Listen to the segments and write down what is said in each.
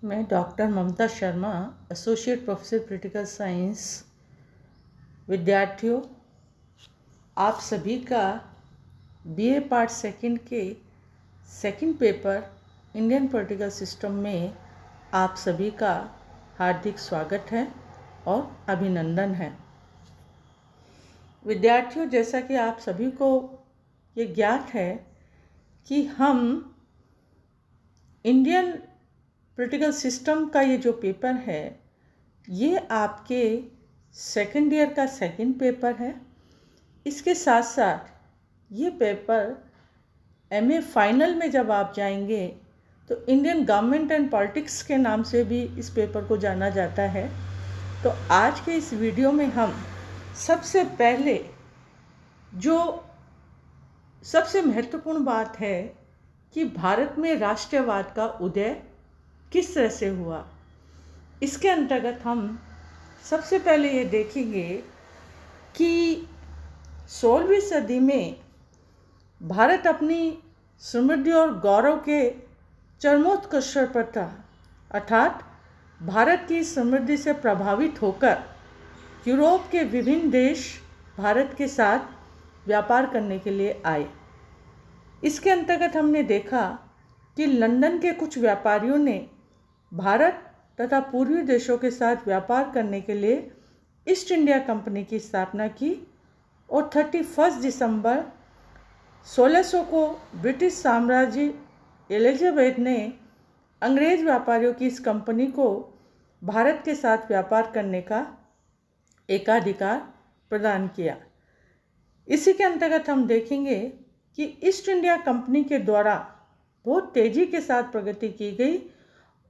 मैं doctor Mamta Sharma, associate professor political science. विद्यार्थियों, आप सभी का बीए पार्ट सेकंड के second paper Indian political system में आप सभी का हार्दिक स्वागत है और अभिनंदन है। विद्यार्थियों, जैसा कि आप सभी को ये ज्ञात है कि हम इंडियन पॉलिटिकल सिस्टम का ये जो पेपर है, ये आपके सेकेंड ईयर का सेकंड पेपर है। इसके साथ साथ ये पेपर एमए फाइनल में जब आप जाएंगे तो इंडियन गवर्नमेंट एंड पॉलिटिक्स के नाम से भी इस पेपर को जाना जाता है। तो आज के इस वीडियो में हम सबसे पहले जो सबसे महत्वपूर्ण बात है कि भारत में राष्ट्रवाद का उदय किस तरह से हुआ, इसके अंतर्गत हम सबसे पहले ये देखेंगे कि 16वीं सदी में भारत अपनी समृद्धि और गौरव के चरमोत्कर्ष पर था। अर्थात भारत की समृद्धि से प्रभावित होकर यूरोप के विभिन्न देश भारत के साथ व्यापार करने के लिए आए। इसके अंतर्गत हमने देखा कि लंदन के कुछ व्यापारियों ने भारत तथा पूर्वी देशों के साथ व्यापार करने के लिए ईस्ट इंडिया कंपनी की स्थापना की और 31 दिसंबर 1600 को ब्रिटिश साम्राज्य एलिजाबेथ ने अंग्रेज व्यापारियों की इस कंपनी को भारत के साथ व्यापार करने का एकाधिकार प्रदान किया। इसी के अंतर्गत हम देखेंगे कि ईस्ट इंडिया कंपनी के द्वारा बहुत तेज़ी के साथ प्रगति की गई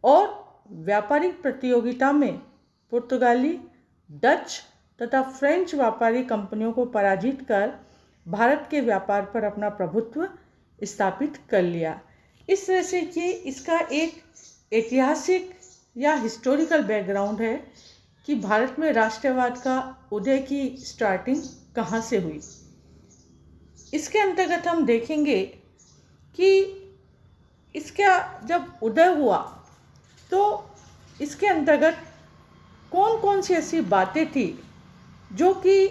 और व्यापारिक प्रतियोगिता में पुर्तगाली, डच तथा फ्रेंच व्यापारी कंपनियों को पराजित कर भारत के व्यापार पर अपना प्रभुत्व स्थापित कर लिया। इस तरह से कि इसका एक ऐतिहासिक या हिस्टोरिकल बैकग्राउंड है कि भारत में राष्ट्रवाद का उदय की स्टार्टिंग कहाँ से हुई। इसके अंतर्गत हम देखेंगे कि इसका जब उदय हुआ तो इसके अंतर्गत कौन कौन सी ऐसी बातें थी जो कि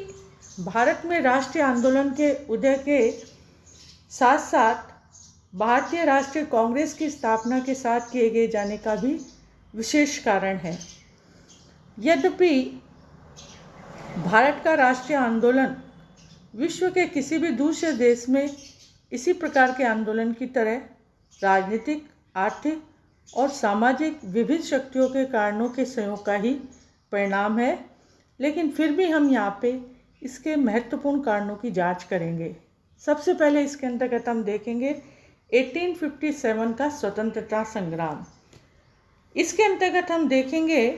भारत में राष्ट्रीय आंदोलन के उदय के साथ साथ भारतीय राष्ट्रीय कांग्रेस की स्थापना के साथ किए गए जाने का भी विशेष कारण है। यद्यपि भारत का राष्ट्रीय आंदोलन विश्व के किसी भी दूसरे देश में इसी प्रकार के आंदोलन की तरह राजनीतिक, आर्थिक और सामाजिक विभिन्न शक्तियों के कारणों के संयोग का ही परिणाम है, लेकिन फिर भी हम यहाँ पे इसके महत्वपूर्ण कारणों की जांच करेंगे। सबसे पहले इसके अंतर्गत हम देखेंगे 1857 का स्वतंत्रता संग्राम। इसके अंतर्गत हम देखेंगे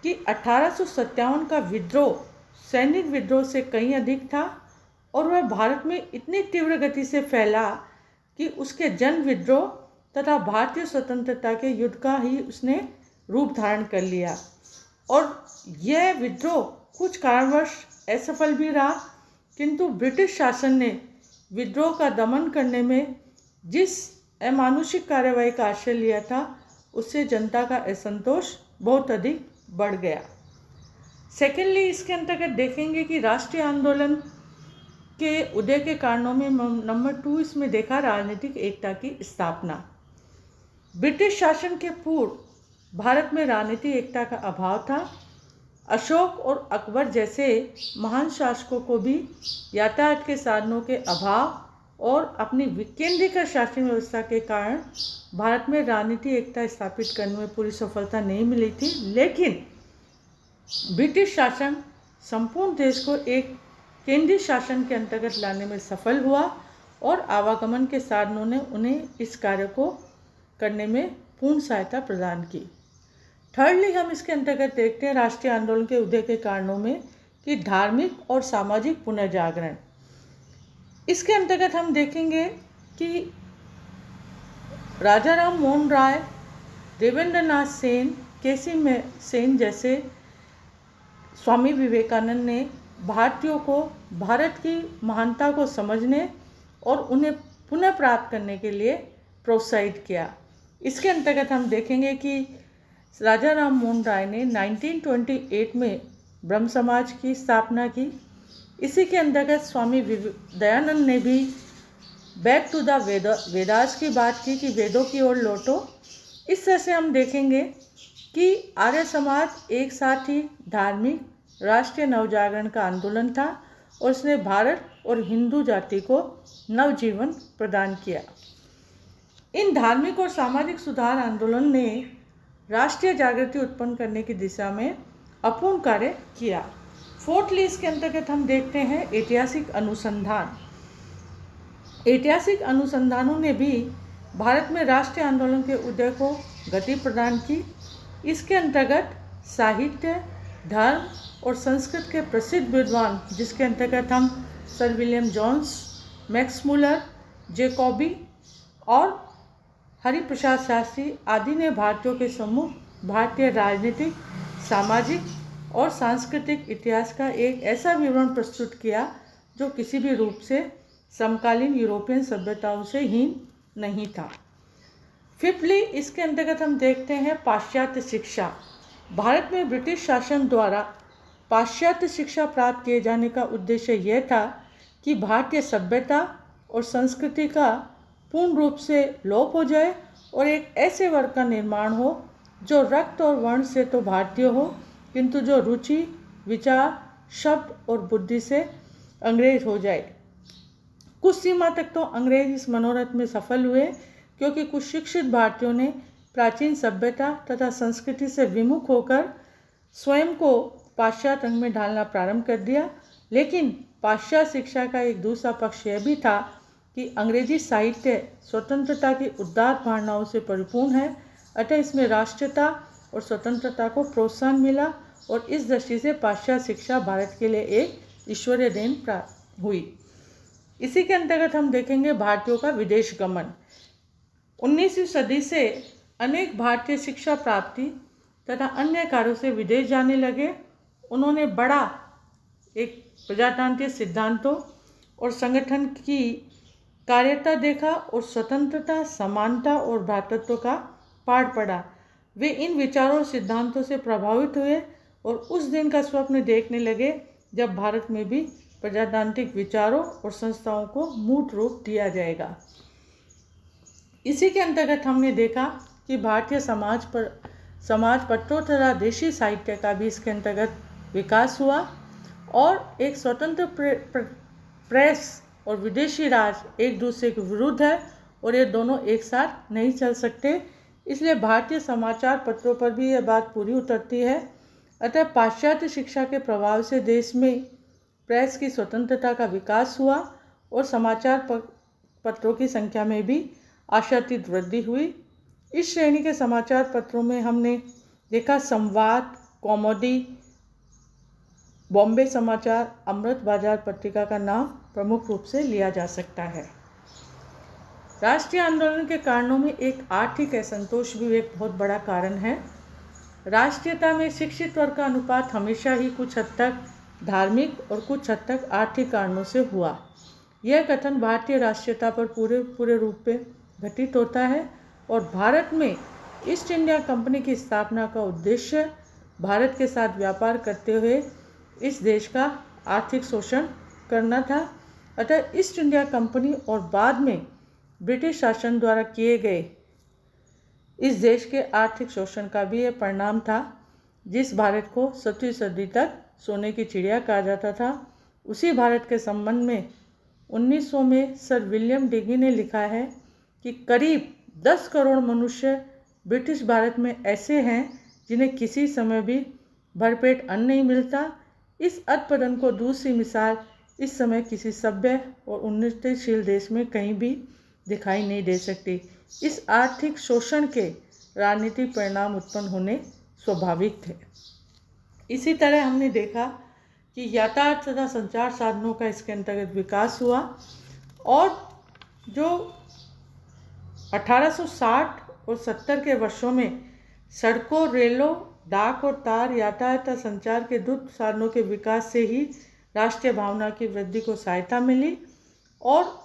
कि 1857 का विद्रोह सैनिक विद्रोह से कहीं अधिक था और वह भारत में इतनी तीव्र गति से फैला कि उसके जन विद्रोह तथा भारतीय स्वतंत्रता के युद्ध का ही उसने रूप धारण कर लिया। और यह विद्रोह कुछ कारणवश असफल भी रहा, किंतु ब्रिटिश शासन ने विद्रोह का दमन करने में जिस अमानुषिक कार्यवाही का आश्रय लिया था, उससे जनता का असंतोष बहुत अधिक बढ़ गया। सेकेंडली, इसके अंतर्गत देखेंगे कि राष्ट्रीय आंदोलन के उदय के कारणों में नंबर 2 इसमें देखा राजनीतिक एकता की स्थापना। ब्रिटिश शासन के पूर्व भारत में राजनीतिक एकता का अभाव था। अशोक और अकबर जैसे महान शासकों को भी यातायात के साधनों के अभाव और अपनी विकेंद्रीकृत शासन व्यवस्था के कारण भारत में राजनीतिक एकता स्थापित करने में पूरी सफलता नहीं मिली थी। लेकिन ब्रिटिश शासन संपूर्ण देश को एक केंद्रीय शासन के अंतर्गत लाने में सफल हुआ और आवागमन के साधनों ने उन्हें इस कार्य को करने में पूर्ण सहायता प्रदान की। थर्डली, हम इसके अंतर्गत देखते हैं राष्ट्रीय आंदोलन के उदय के कारणों में कि धार्मिक और सामाजिक पुनर्जागरण। इसके अंतर्गत हम देखेंगे कि राजा राम मोहन राय, देवेंद्र नाथ सेन, केसी सेन जैसे स्वामी विवेकानंद ने भारतीयों को भारत की महानता को समझने और उन्हें पुनः प्राप्त करने के लिए प्रोत्साहित किया। इसके अंतर्गत हम देखेंगे कि राजा राम मोहन राय ने 1928 में ब्रह्म समाज की स्थापना की। इसी के अंतर्गत स्वामी दयानंद ने भी बैक टू द वेदास की बात की कि वेदों की ओर लौटो। इस तरह से हम देखेंगे कि आर्य समाज एक साथ ही धार्मिक राष्ट्रीय नवजागरण का आंदोलन था और उसने भारत और हिंदू जाति को नवजीवन प्रदान किया। इन धार्मिक और सामाजिक सुधार आंदोलन ने राष्ट्रीय जागृति उत्पन्न करने की दिशा में अपूर्ण कार्य किया। फोर्थली इसके अंतर्गत हम देखते हैं ऐतिहासिक अनुसंधान। ऐतिहासिक अनुसंधानों ने भी भारत में राष्ट्रीय आंदोलन के उदय को गति प्रदान की। इसके अंतर्गत साहित्य, धर्म और संस्कृत के प्रसिद्ध विद्वान, जिसके अंतर्गत हम sir William Jones, Max Muller, Jacobi और हरिप्रसाद शास्त्री आदि ने भारतीयों के समूह भारतीय राजनीतिक, सामाजिक और सांस्कृतिक इतिहास का एक ऐसा विवरण प्रस्तुत किया जो किसी भी रूप से समकालीन यूरोपियन सभ्यताओं से हीन नहीं था। फिफ्थली इसके अंतर्गत हम देखते हैं पाश्चात्य शिक्षा। भारत में ब्रिटिश शासन द्वारा पाश्चात्य शिक्षा प्राप्त किए जाने का उद्देश्य यह था कि भारतीय सभ्यता और संस्कृति का पूर्ण रूप से लोप हो जाए और एक ऐसे वर्ग का निर्माण हो जो रक्त और वर्ण से तो भारतीय हो, किंतु जो रुचि, विचार, शब्द और बुद्धि से अंग्रेज हो जाए। कुछ सीमा तक तो अंग्रेज इस मनोरथ में सफल हुए, क्योंकि कुछ शिक्षित भारतीयों ने प्राचीन सभ्यता तथा संस्कृति से विमुख होकर स्वयं को पाश्चात्य रंग में ढालना प्रारंभ कर दिया। लेकिन पाश्चात्य शिक्षा का एक दूसरा पक्ष यह भी था कि अंग्रेजी साहित्य स्वतंत्रता की उदार भावनाओं से परिपूर्ण है, अतः इसमें राष्ट्रीयता और स्वतंत्रता को प्रोत्साहन मिला और इस दृष्टि से पाश्चात्य शिक्षा भारत के लिए एक ईश्वरीय देन प्राप्त हुई। इसी के अंतर्गत हम देखेंगे भारतीयों का विदेश गमन। 19वीं सदी से अनेक भारतीय शिक्षा प्राप्ति तथा अन्य कार्यों से विदेश जाने लगे। उन्होंने बड़ा एक प्रजातांत्रिक सिद्धांतों और संगठन की कार्यता देखा और स्वतंत्रता, समानता और भ्रातृत्व का पाठ पढ़ा। वे इन विचारों और सिद्धांतों से प्रभावित हुए और उस दिन का स्वप्न देखने लगे जब भारत में भी प्रजातांत्रिक विचारों और संस्थाओं को मूर्त रूप दिया जाएगा। इसी के अंतर्गत हमने देखा कि भारतीय समाज पत्रों तथा देशी साहित्य का भी इसके अंतर्गत विकास हुआ और एक स्वतंत्र प्रेस और विदेशी राज एक दूसरे के विरुद्ध है और ये दोनों एक साथ नहीं चल सकते। इसलिए भारतीय समाचार पत्रों पर भी यह बात पूरी उतरती है। अतः पाश्चात्य शिक्षा के प्रभाव से देश में प्रेस की स्वतंत्रता का विकास हुआ और समाचार पत्रों की संख्या में भी आशातीत वृद्धि हुई। इस श्रेणी के समाचार पत्रों में हमने देखा संवाद, कौमुदी, बॉम्बे समाचार, अमृत बाजार पत्रिका का नाम प्रमुख रूप से लिया जा सकता है। राष्ट्रीय आंदोलन के कारणों में एक आर्थिक असंतोष भी एक बहुत बड़ा कारण है। राष्ट्रीयता में शिक्षित वर्ग का अनुपात हमेशा ही कुछ हद तक धार्मिक और कुछ हद तक आर्थिक कारणों से हुआ। यह कथन भारतीय राष्ट्रीयता पर पूरे रूप में घटित होता है और भारत में ईस्ट इंडिया कंपनी की स्थापना का उद्देश्य भारत के साथ व्यापार करते हुए इस देश का आर्थिक शोषण करना था। अतः ईस्ट इंडिया कंपनी और बाद में ब्रिटिश शासन द्वारा किए गए इस देश के आर्थिक शोषण का भी यह परिणाम था। जिस भारत को 17वीं सदी तक सोने की चिड़िया कहा जाता था, उसी भारत के संबंध में 1900 में सर विलियम डिगी ने लिखा है कि करीब 10 करोड़ मनुष्य ब्रिटिश भारत में ऐसे हैं जिन्हें किसी समय भी भरपेट अन्न नहीं मिलता। इस अधपतन को दूसरी मिसाल इस समय किसी सभ्य और उन्नतिशील देश में कहीं भी दिखाई नहीं दे सकती। इस आर्थिक शोषण के राजनीतिक परिणाम उत्पन्न होने स्वाभाविक थे। इसी तरह हमने देखा कि यातायात तथा संचार साधनों का इसके अंतर्गत विकास हुआ और जो 1860 और 70 के वर्षों में सड़कों, रेलों, डाक और तार यातायात तथा संचार के द्रुत साधनों के विकास से ही राष्ट्रीय भावना की वृद्धि को सहायता मिली और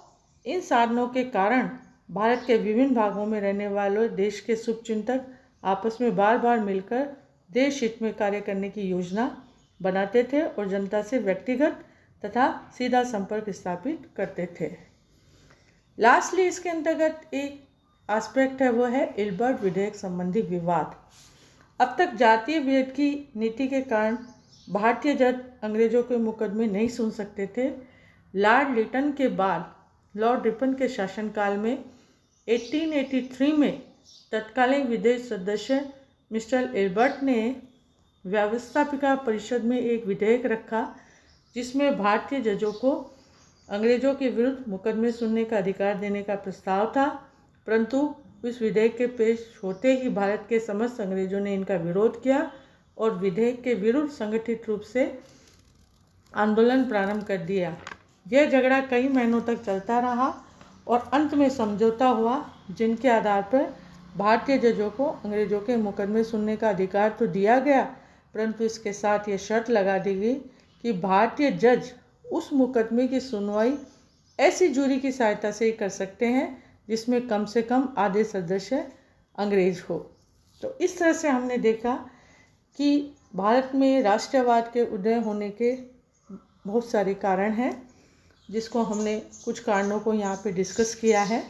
इन साधनों के कारण भारत के विभिन्न भागों में रहने वाले देश के शुभचिंतक आपस में बार बार मिलकर देश हित में कार्य करने की योजना बनाते थे और जनता से व्यक्तिगत तथा सीधा संपर्क स्थापित करते थे। लास्टली इसके अंतर्गत एक एस्पेक्ट है, वो है इल्बर्ट विधेयक संबंधी विवाद। अब तक जातीय भेद की नीति के कारण भारतीय जज अंग्रेजों के मुकदमे नहीं सुन सकते थे। लॉर्ड लिटन के बाद लॉर्ड रिपन के शासनकाल में 1883 में तत्कालीन विदेश सदस्य मिस्टर इल्बर्ट ने व्यवस्थापिका परिषद में एक विधेयक रखा जिसमें भारतीय जजों को अंग्रेजों के विरुद्ध मुकदमे सुनने का अधिकार देने का प्रस्ताव था, परंतु इस विधेयक के पेश होते ही भारत के समस्त अंग्रेजों ने इनका विरोध किया और विधेयक के विरुद्ध संगठित रूप से आंदोलन प्रारंभ कर दिया। यह झगड़ा कई महीनों तक चलता रहा और अंत में समझौता हुआ, जिनके आधार पर भारतीय जजों को अंग्रेजों के मुकदमे सुनने का अधिकार तो दिया गया, परंतु इसके साथ ये शर्त लगा दी गई कि भारतीय जज उस मुकदमे की सुनवाई ऐसी जूरी की सहायता से ही कर सकते हैं जिसमें कम से कम आधे सदस्य अंग्रेज हो। तो इस तरह से हमने देखा कि भारत में राष्ट्रवाद के उदय होने के बहुत सारे कारण हैं, जिसको हमने कुछ कारणों को यहाँ पे डिस्कस किया है।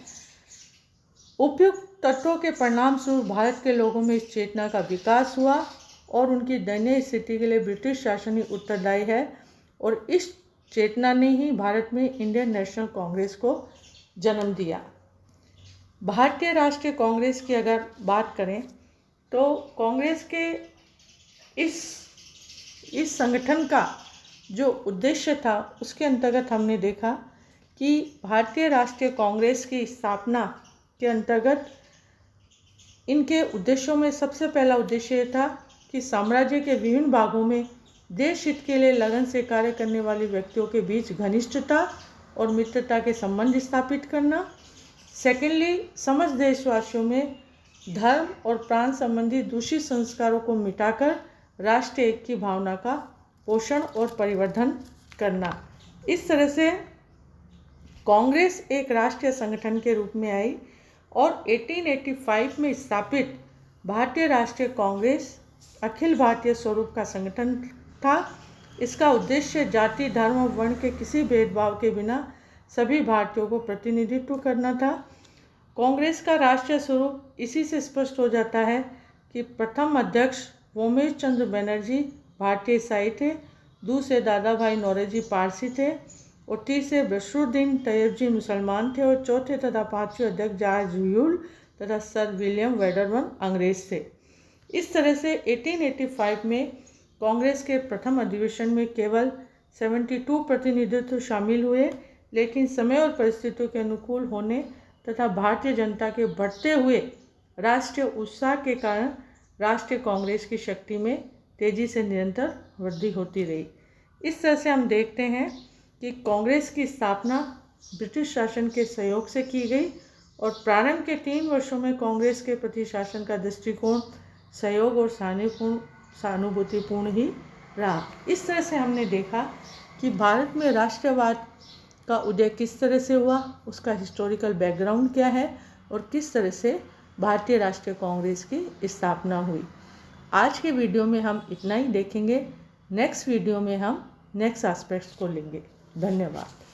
उपयुक्त तत्वों के परिणाम स्वरूप भारत के लोगों में इस चेतना का विकास हुआ और उनकी दयनीय स्थिति के लिए ब्रिटिश शासन ही उत्तरदायी है और इस चेतना ने ही भारत में इंडियन नेशनल कांग्रेस को जन्म दिया। भारतीय राष्ट्रीय कांग्रेस की अगर बात करें तो कांग्रेस के इस संगठन का जो उद्देश्य था उसके अंतर्गत हमने देखा कि भारतीय राष्ट्रीय कांग्रेस की स्थापना के अंतर्गत इनके उद्देश्यों में सबसे पहला उद्देश्य था कि साम्राज्य के विभिन्न भागों में देश हित के लिए लगन से कार्य करने वाले व्यक्तियों के बीच घनिष्ठता और मित्रता के संबंध स्थापित करना। सेकेंडली, समस्त देशवासियों में धर्म और प्रांत संबंधी दूषित संस्कारों को मिटाकर राष्ट्रीय एक की भावना का पोषण और परिवर्धन करना। इस तरह से कांग्रेस एक राष्ट्रीय संगठन के रूप में आई और 1885 में स्थापित भारतीय राष्ट्रीय कांग्रेस अखिल भारतीय स्वरूप का संगठन था। इसका उद्देश्य जाति, धर्म और वर्ण के किसी भेदभाव के बिना सभी भारतीयों को प्रतिनिधित्व करना था। कांग्रेस का राष्ट्रीय स्वरूप इसी से स्पष्ट हो जाता है कि प्रथम अध्यक्ष वोमेश चंद्र बनर्जी भारतीय ईसाई थे, दूसरे दादा भाई नौरोजी पारसी थे और तीसरे बशरुद्दीन तैयब जी मुसलमान थे और चौथे तथा पांचवें अध्यक्ष जॉर्ज व्यूल तथा सर विलियम वेडरबर्न अंग्रेज थे। इस तरह से 1885 में कांग्रेस के प्रथम अधिवेशन में केवल 72 प्रतिनिधित्व शामिल हुए, लेकिन समय और परिस्थितियों के अनुकूल होने तथा भारतीय जनता के बढ़ते हुए राष्ट्रीय उत्साह के कारण राष्ट्रीय कांग्रेस की शक्ति में तेजी से निरंतर वृद्धि होती रही। इस तरह से हम देखते हैं कि कांग्रेस की स्थापना ब्रिटिश शासन के सहयोग से की गई और प्रारंभ के 3 वर्षों में कांग्रेस के प्रति शासन का दृष्टिकोण सहयोग और सहानुभूतिपूर्ण ही रहा। इस तरह से हमने देखा कि भारत में राष्ट्रवाद का उदय किस तरह से हुआ, उसका हिस्टोरिकल बैकग्राउंड क्या है और किस तरह से भारतीय राष्ट्रीय कांग्रेस की स्थापना हुई। आज के वीडियो में हम इतना ही देखेंगे। नेक्स्ट वीडियो में हम नेक्स्ट एस्पेक्ट्स को लेंगे। धन्यवाद।